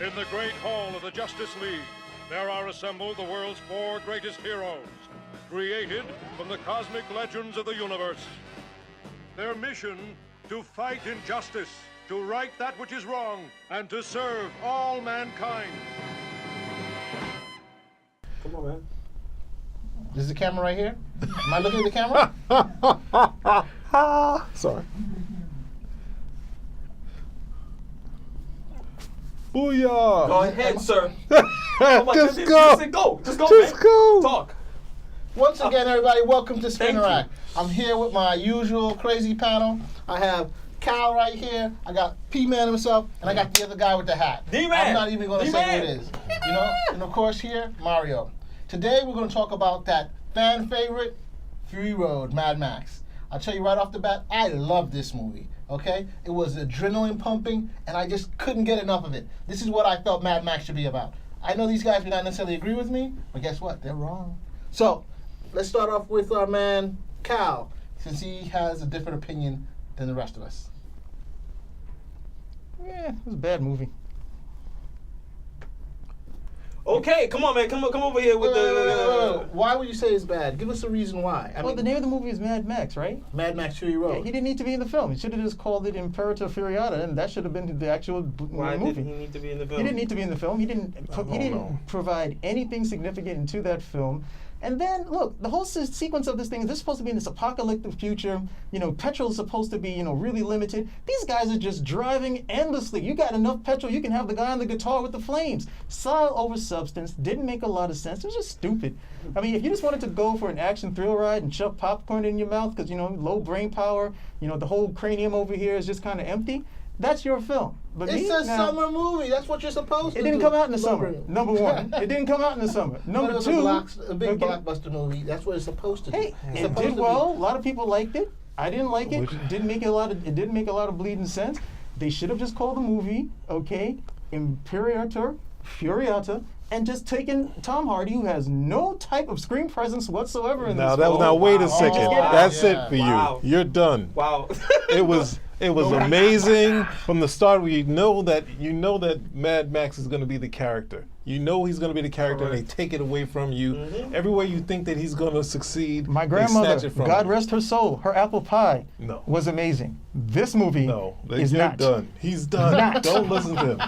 In the great hall of the Justice League, there are assembled the world's 4 greatest heroes, created from the cosmic legends of the universe. Their mission, to fight injustice, to right that which is wrong, and to serve all mankind. Come on, man. This is the camera right here? Am I looking at the camera? Sorry. Booyah! Go ahead, sir. Just go. Just go, Just man. go. Talk. Once again, everybody, welcome to Thank Spinnerack. I'm here with my usual crazy panel. I have Cal right here. I got P-Man himself, and I got the other guy with the hat. D-Man. I'm not even going to say who it D-Man. is. You know, and of course here, Mario. Today we're going to talk about that fan favorite, Fury Road, Mad Max. I'll tell you right off the bat, I love this movie. Okay, it was adrenaline pumping, and I just couldn't get enough of it. This is what I felt Mad Max should be about. I know these guys may not necessarily agree with me, but guess what? They're wrong. So, let's start off with our man, Cal, since he has a different opinion than the rest of us. Yeah, it was a bad movie. Okay, come on, man. Come over here with the. Why would you say it's bad? Give us a reason why. I Well, mean, the name of the movie is Mad Max, right? Mad Max Fury Yeah, Road. he didn't need to be in the film. He should have just called it Imperator Furiata, and that should have been the actual Why movie. did he need to be in the film? He didn't need to be in the film. He didn't. Provide anything significant into that film. And then look, the whole sequence of this thing is this supposed to be in this apocalyptic future. You know, petrol is supposed to be really limited. These guys are just driving endlessly. You got enough petrol, you can have the guy on the guitar with the flames. Style over substance didn't make a lot of sense. It was just stupid. I mean, if you just wanted to go for an action thrill ride and shove popcorn in your mouth because low brain power, the whole cranium over here is just kind of empty. That's your film. But It's a summer movie. That's what you're supposed to It do. didn't come out in the summer. Number one, it didn't come out in the summer. Number But it two, was a big okay. blockbuster movie. That's what it's supposed to do. Hey, It's it supposed did to well. A lot of people liked it. I didn't like it. Which- It didn't make a lot of bleeding sense. They should have just called the movie, okay, Imperator Furiata, and just taken Tom Hardy, who has no type of screen presence whatsoever in Now this film. now wait a wow. second. Wow. That's Yeah. it for you. Wow. You're done. Wow. It was amazing from the start. We know that Mad Max is going to be the character. You know he's going to be the character, and they take it away from you. Everywhere you think that he's going to succeed, My they grandmother, snatch it from God you. rest her soul, her apple pie No. was amazing. This movie No, is you're not. done. He's done. Not. Don't listen to him.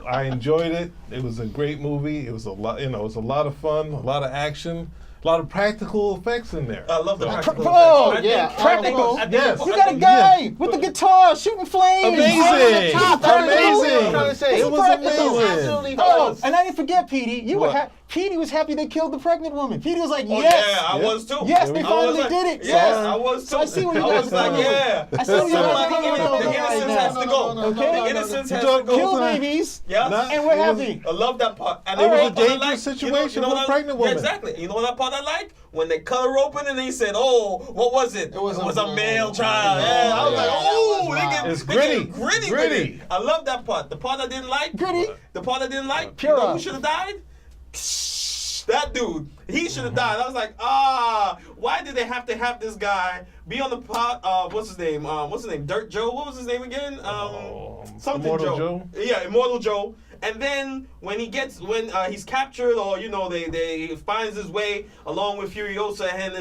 I enjoyed it. It was a great movie. It was a lot. It was a lot of fun, a lot of action, a lot of practical effects in there. I love the practical Oh, effects. yeah, practical. Yes. You got a guy with the guitar shooting flames. Amazing. Top, that's what I'm Amazing. trying to say. It was It's amazing. absolutely Oh, and I didn't forget, Petey. What? Petey was happy they killed the pregnant woman. Petey was like, Oh, yes. yeah, I was too. Yes, There they we I go. was finally like, did it. Yes, So- I was too. So I see what you I guys was are like, doing. yeah. I see what you guys are Somebody doing. the innocence has to go. Okay. The innocence has No, to no, go. Kill no. babies. Yeah. Not- And we're it was- happy. I love that part. And It was you know a what part I dangerous like? situation what with a I like? pregnant woman. Yeah, exactly. You know what that part I like? When they cut her open and they said, "Oh, what was it? It was a a male child." Yeah, I was yeah, like, that "Oh, was they wild. get It's they gritty. get gritty. Gritty. With it. I love that part. The part I didn't like. Gritty. The part I didn't like. Pure You know up. who should have died? That dude, he should have died. I was like, why did they have to have this guy be on the pot? What's his name? Dirt Joe. What was his name again? Something Immortal Joe? Yeah, Immortal Joe. And then when he's captured, or they finds his way along with Furiosa and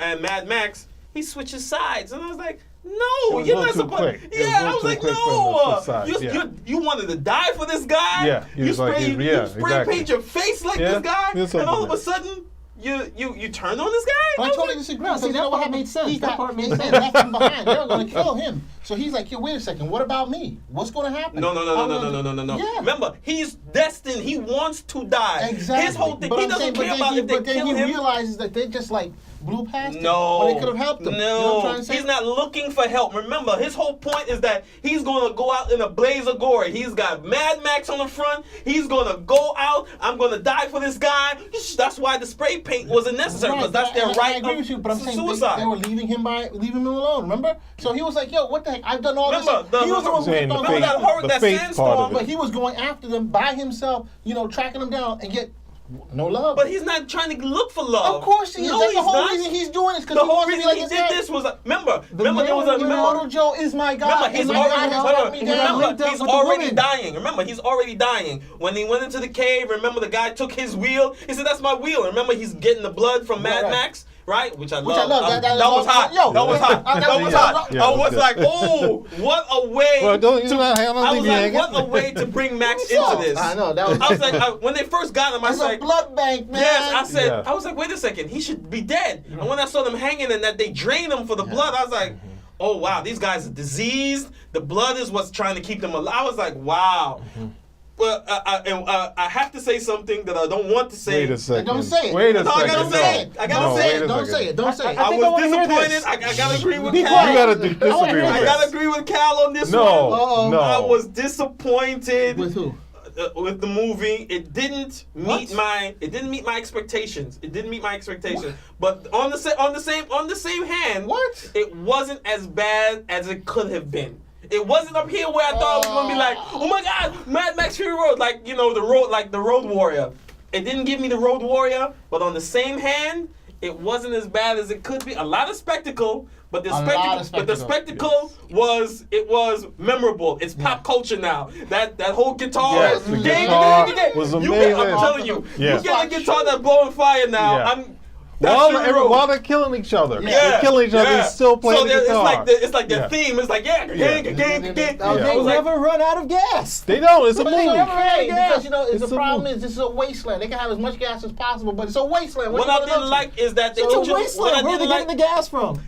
and Mad Max, he switches sides, and I was like, It no, was you're a not little too supposed. quick. It was a Yeah, I little was too like, quick for him to switch sides, yeah. you wanted to die for this guy. Yeah, he you was like, spray exactly. paint your face like Yeah, this guy, there's and all something of a sudden you turn on this guy. I was totally like, disagree. No, see, because that you know part what made sense. He That got- part made they sense. left him behind. They were going to kill him. So he's like, wait a second. What about me? What's going to happen? No. Yeah. Remember, he's destined. He wants to die. Exactly. His whole thing. But He I'm doesn't saying, care about if they but then kill he him. realizes that they just like blew past him. No, When they could have helped him. No, You know what I'm trying to say? he's not looking for help. Remember, his whole point is that he's going to go out in a blaze of glory. He's got Mad Max on the front. He's going to go out. I'm going to die for this guy. That's why the spray paint wasn't necessary, because that's their I right agree of with you, but I'm saying suicide. they were leaving him alone. Remember? So he was like, "Yo, what the heck? I've done all Remember, this." He was the one who saying kept the on faith- going that horror, the that faith sandstorm, part of it. but he was going after them by himself, tracking them down and get No love. But he's not trying to look for love. Of course he is. No, That's the he's whole not. reason he's doing this. The whole reason he his did dad. this was remember The there was a Yamamoto Joe is my guy. Remember, he's and my guy has brought me down. remember, he's with the already woman. dying. Remember, he's already dying. When he went into the cave, remember the guy took his wheel. He said, "That's my wheel." Remember, he's getting the blood from Mad Right. Max, right? Which I love. Which I love. That was hot. yo, that was hot. I- That was yeah. hot. Yeah, I it was was good. like, "Oh, what a way!" Well, don't you know? I don't I think was you like, hanging. "What a way to bring Max What's into up? this." I know, that was- I was like, when they first got him, I It's was a like, blood bank, man. Yes, I said, Yeah. I was like, wait a second, he should be dead. And when I saw them hanging and that they drained him for the blood, I was like, oh wow, these guys are diseased. The blood is what's trying to keep them alive. I was like, wow. But I have to say something that I don't want to say. Wait a second. Don't say it. Wait a No, I second. gotta say it. I gotta No, say wait it. a Don't second. say it. Don't say it. I think I was wanna hear disappointed. this. I gotta agree with Be Cal. quiet. You gotta disagree I wanna with hear I this. gotta that. agree with Cal on this No, one. Uh-oh. no. I was disappointed With who? with the movie. It didn't meet What? my expectations. It didn't meet my expectations. But on the same hand, What? it wasn't as bad as it could have been. It wasn't up here where I thought it was gonna be like, oh my God, Mad Max Fury Road, like the Road Warrior. It didn't give me the Road Warrior, but on the same hand, it wasn't as bad as it could be. A lot of spectacle, but the A lot of spectacle was memorable. It's pop culture now. That whole guitar, Yes, the guitar was I'm amazing. telling you, Yeah. you get a guitar that's blowing fire now. Yeah. While they're killing each other, Yeah, they're killing each other. yeah. He's still playing so the guitar. It's like their Yeah. theme. It's like gang. Yeah. They I was like, never run out of gas. They don't. It's a But they movie. never had gas. because It's the a problem movie. is this is a wasteland. They can have as much gas as possible, but it's a wasteland. what I didn't like is that they It's a introduced- wasteland. what I Where are they didn't getting the gas from?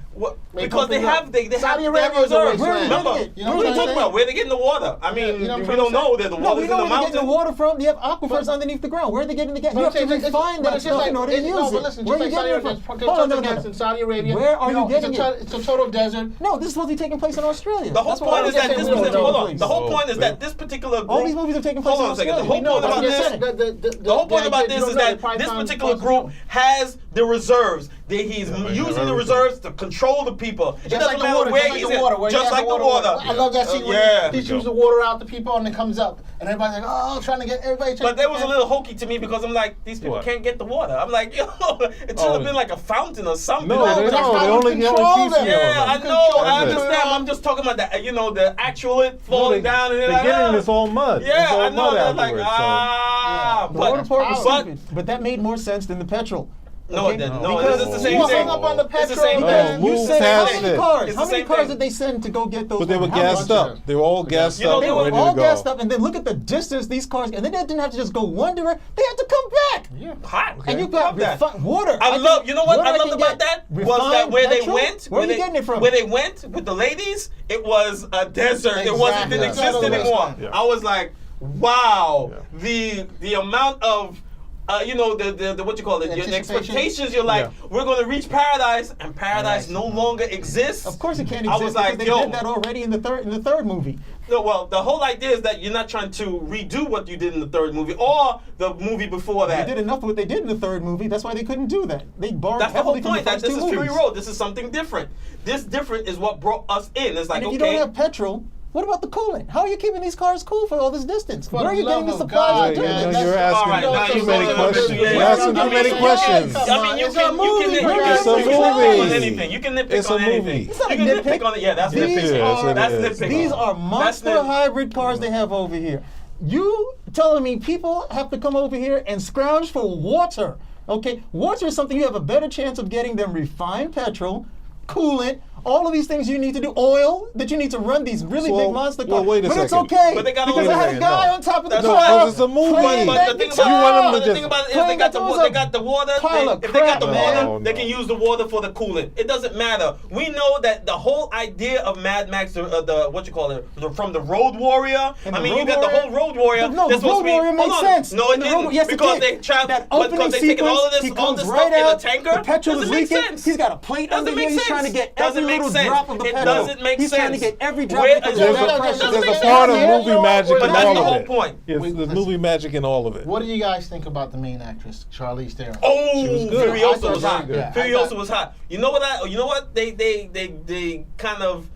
because they have Saudi have Arabia is a reserves. wasteland. Remember, Where are they getting it? You know what are what you I'm talking saying? about? Where they getting the water? I mean, you know what we I'm don't saying? know that the No, water's we in know the where they're getting the mountain. water from. They have aquifers underneath the ground. Where are they getting the gas? You have to refine that stuff in order to use no, it. but listen, Where are just you like getting Saudi it from? Arabia, Hold on, there's no, gas no. in Saudi Arabia. Where are you getting it? It's a total desert. No, this is supposed to be taking place in Australia. The whole That's what point I is was that saying. this We don't know hold the on. place. The whole point is Oh, that this particular group. All these movies are taking place Hold in on a second. The Australia. whole We know point that's about what this. I'm saying. The whole point about this is that this particular group has the reserves. That he's using the reserves to control the people. It Just doesn't like the matter water, where just like he's the at. water. where he Just has like the water. I love that scene where Yeah. he shoots the water out to people and it comes up. And everybody's like, oh, trying to get everybody. But that was a little hokey to me because I'm like, these people What? can't get the water. I'm like, yo, it should have been like a fountain or something. No, but they that's don't. how They you only control teach them. you Yeah, I on them. know. I That's it. understand. I'm just talking about that. The actual it falling down and They're like, getting this all mud. It's Yeah, all I know. mud They're like, afterwards, The water But- part was but- stupid, but that made more sense than the petrol. No, it Okay? didn't. No, Because it's the You same were thing. hung up on the It's the petrol. same man. thing. No, You move said how past many it. cars? It's How the many same cars thing. did they send to go get those? But they were How much? gassed up. They were all gassed You know, up they and were ready all to go. gassed up, and then look at the distance these cars, and then they didn't have to just go one direction. They had to come back. Hot. And you got Love that. water. I love. You know what I loved about that was that where they petrol? went. Where are you they, getting it from? Where they went with the ladies, it was a desert. It wasn't. Didn't Exactly. exist Yeah. anymore. Yeah. I was like, wow. Yeah. The amount of. The what you call it? Your Anticipation. expectations. You're like, we're gonna reach paradise, and paradise no longer exists. Of course, it can't I exist was because like, they yo. did that already in the third movie. No, well, the whole idea is that you're not trying to redo what you did in the third movie or the movie before They that. did enough of what they did in the third movie. That's why they couldn't do that. They borrowed That's the whole heavily from point. the That first this two is Fury movies. Road. This is something different. This different is what brought us in. It's like, And if you okay, don't have petrol, what about the coolant? How are you keeping these cars cool for all this distance? For Where are the you getting the love of supplies God, to do man, this? that's- You're asking All right, now too you're many going questions. to- You're yeah, asking I too mean, many yeah, questions. come I on, mean, you it's a can movie, nitpick man. It's a you can nitpick on movie. anything. You can nitpick It's a on anything. movie. It's not You a can nitpick. nitpick on it. Yeah, that's These nitpicking. Yes, it That's is. nitpicking. These are That's monster nit- hybrid cars they have over here. You telling me people have to come over here and scrounge for water? Okay, water is something you have a better chance of getting than refined petrol, coolant, all of these things you need to do, oil that you need to run these really Well, big monster cars. well, wait a but it's second. okay But they got because all I had the- a guy no. on top of the That's car. right. No, it's a movie. playing But that the thing guitar. about to the just thing about it is playing they got the that water. was They a got the water. pile of If they got the crap, water, man. they can use the water for the coolant. It doesn't matter. We know that the whole idea of Mad Max, the what you call it, from the Road Warrior. And I the mean, Road you got the Warrior- whole Road Warrior. No, That's the supposed Road to be- Warrior hold makes on. sense. No, it The Road- didn't. yes, it Because did. they travel. That Because opening they taking all of sequence, this, he all comes this right stuff in a out, tanker. the petrol is Doesn't make leaking, sense. he's got a plate Doesn't under make here, he's trying to sense. get every Doesn't make little sense. drop of the It petrol. doesn't make He's trying to sense. get every drop Where- because there's of a- that pressure. There's a Doesn't part of make sense. movie magic in That's all the of whole it. point. Yes, Wait, there's listen. movie magic in all of it. What do you guys think about the main actress, Charlize Theron? Oh, good. I Furiosa thought was hot. very good. Furiosa was hot. You know what? They kind of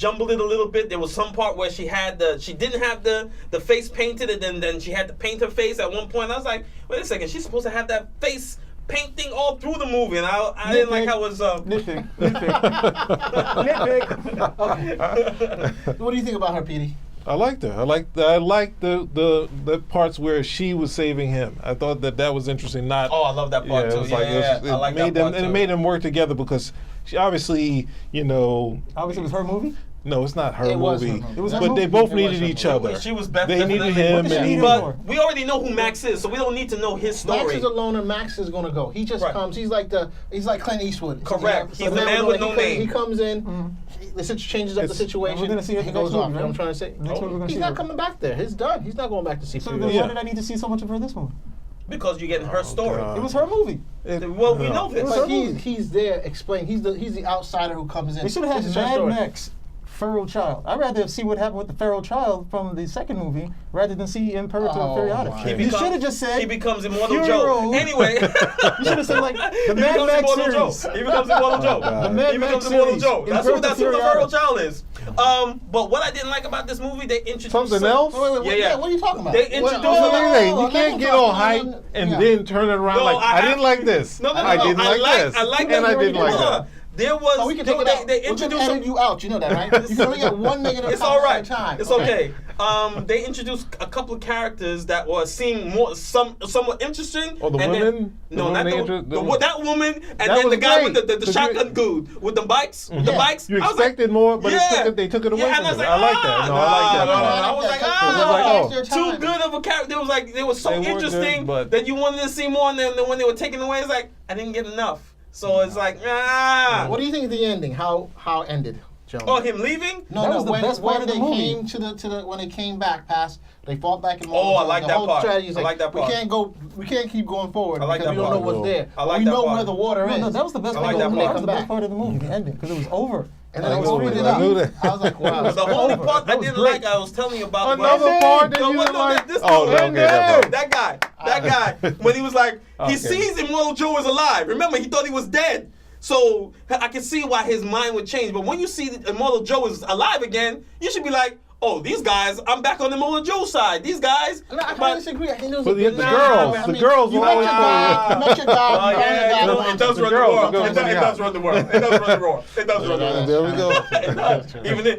jumbled it a little bit. There was some part where she didn't have the face painted, and then she had to paint her face at one point. I was like, wait a second, she's supposed to have that face painting all through the movie, and I didn't like how it was. Nitpick. Nitpick. What do you think about her, Petey? I liked her. I liked the parts where she was saving him. I thought that was interesting. Not Oh, I love that part yeah, too. it was like, I like made that them, part and too. it made them work together because she obviously, Obviously, it was her movie. no, it's not her It was her movie. movie. It was her But they movie. both It was needed her each movie. other. She was They needed him, What did and she he. need But for? we already know who Max is, so we don't need to know his Max story. is a loner. Max is gonna go. He just Right. comes. He's like Clint Eastwood. Correct. He's the man with no name. He comes in. Changes up the It's- situation. We're gonna see it he in the goes next off. movie, You know what I'm right? trying to say? Next movie we're gonna He's see not her. coming back there. He's done. He's not going back to see So Fury then Road. Yeah. why did I need to see so much of her this movie? Because you're getting her story. God. It was her movie. Well, we know this. It was But her movie. he's there explaining. He's the outsider who comes in. They should have This had is her Mad story. Max feral child. I'd rather see what happened with the feral child from the second movie rather than see Imperator Oh, Imperiatic. my. You should have just said he becomes Immortal Fury Joe. Road. Anyway, You should have said like the he Mad becomes Max Immortal series. Joe. He becomes Immortal Joe. God. The Mad He Max becomes Immortal series. Joe. That's who Imperator the Furiata. feral child is. But what I didn't like about this movie, they introduced Something else? Wait, Yeah. What are you talking about? They introduced- That's what I'm saying. You let can't him get talk. all No, hype no, no. and Yeah. then turn it around No, like I didn't have- like this. No, I didn't like this. I like and that. I didn't like Hold that. on. There was Oh, we can take it out. they We're gonna introduced edit you out. You know that, right? You can only get one negative It's comment all at right. a time. It's okay. They introduced a couple of characters that seemed somewhat interesting. Oh, the and women? Then, The no, women not they the, intro- the, that woman, and That then was the guy great. with the The shotgun dude with the bikes. With the Yeah. bikes. You I was like, expected more, but yeah. they took it away Yeah, from and I was it. like, I like that. No, I like that no, part. I was like, I was like, oh. too good of a character. They were so They weren't interesting good, but- that you wanted to see more, and then when they were taken away, it's like I didn't get enough. So it's like, What do you think of the ending? How ended, Joe? Oh, him leaving? No, That no. was the When, best part when of the they movie. came to the when they came back past, they fought back in. Oh, I like the that whole part. strategy is I like that part. We can't keep going forward I like because that we don't know part. what's there. I like we that know part. where the water is. No, that was the best I part. like of the that movie. part. That was the best part of the movie, the ending, because it was over. And then I I was knew opening it. it I up. knew that. I was like, wow. The only over. part I That was didn't great. like, I was telling you about. Another was- part that No, you no, didn't like? this Oh, dude, okay, that part. that guy, when he was like, he Okay. sees Immortal Joe is alive. Remember, he thought he was dead. So I can see why his mind would change. But when you see that Immortal Joe is alive again, you should be like, oh, these guys, I'm back on Immortal Joe's side. These guys. No, I kind but- of disagree. I think there was But a the good girls, I the mean, girls you will met always your tell guy, you. you met your guy, Oh, you found yeah, the guy it does The run the girls world. go It to the does run the world. It does run the world. It does run the world. There we go. It does.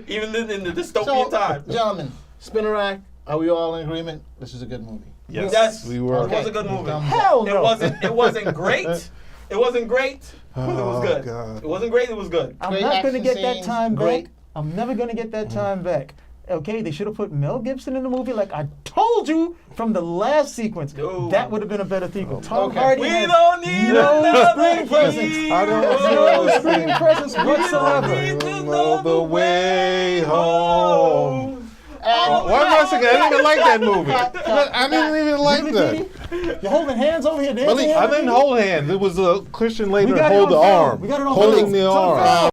Even in the dystopian time. Gentlemen, Spinner Rack, are we all in agreement? This is a good movie. Yes, Yes, we were. It was a good movie. Hell no. It wasn't great. It wasn't great, but it was Oh, good. God. It wasn't great, it was good. I'm Great not going to action get that scenes, time great. back. I'm never going to get that time back. Okay, they should have put Mel Gibson in the movie like I told you from the last sequence. No. That would have been a better sequel. Tom Okay. Hardy We has don't need no another screen presence. hero. I don't No know. screen presence don't whatsoever. need Know the way home. And Why am I singing? I didn't even like that movie. I didn't even like Really, that. Petey? You're holding hands over here. dancing I didn't here? hold hands. It was a Christian lady We to got it hold on the film. arm. We got it on Holding film. the It's on arm. film.